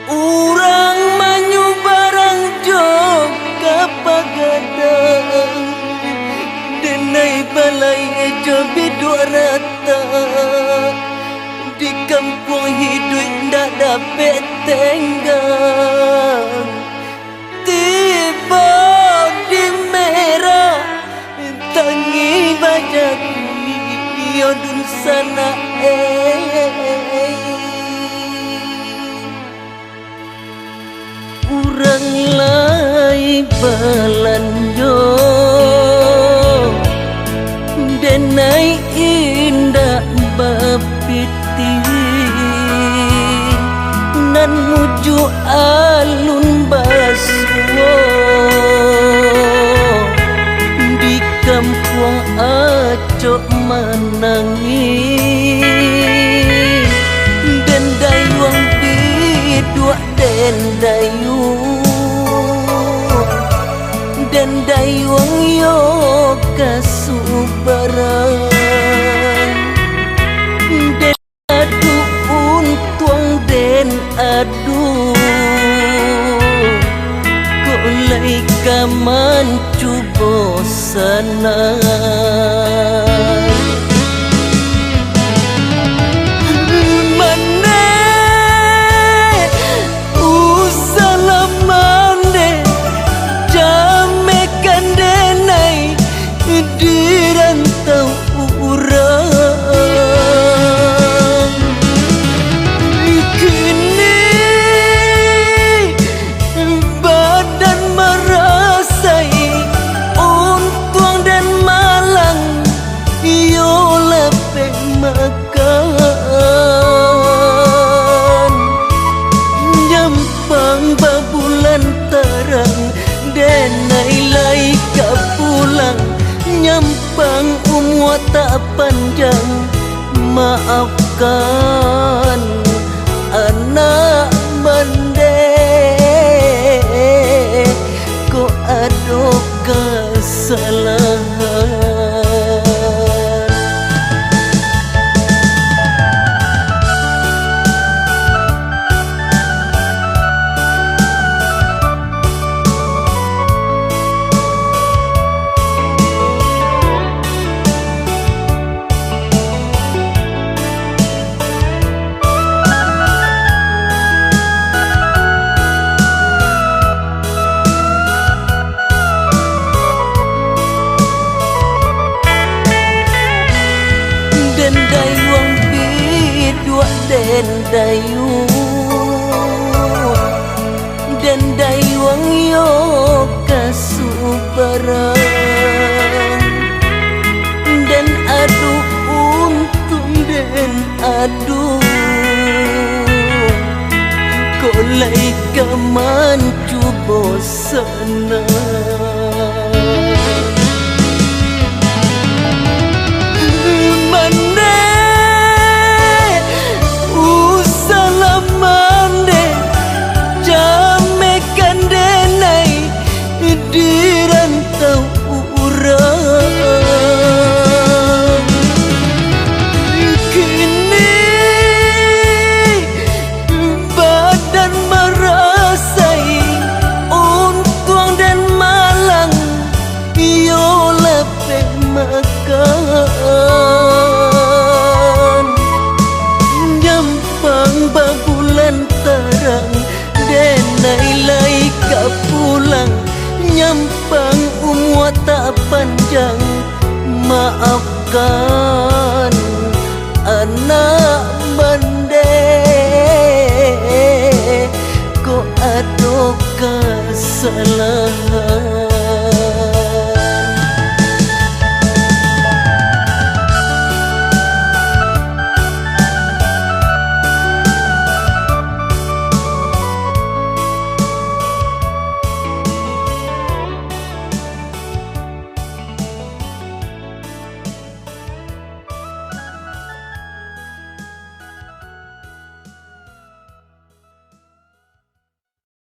Urang manyu barang joka pagadang denai balai ejo biduk rata di kampung hidup ndak dapat tenggang tiba di merah tangi bajak yodun sana urang lai balanjo denai indah bapiti nan muju alun baswo di kampung acok menangi dan dayuang bidua dan dayuang yo kasubaran dan adu untuang dan adu kolai kaman cubo sana nyampang umur tak panjang maafkan anak mendek kau ada kesalahan. Dan dayuang yo kasubaran dan adu untung dan adu kolai kaman cubo sana nyampang babulan terang denai lai kapulang nyampang umur tak panjang maafkan anak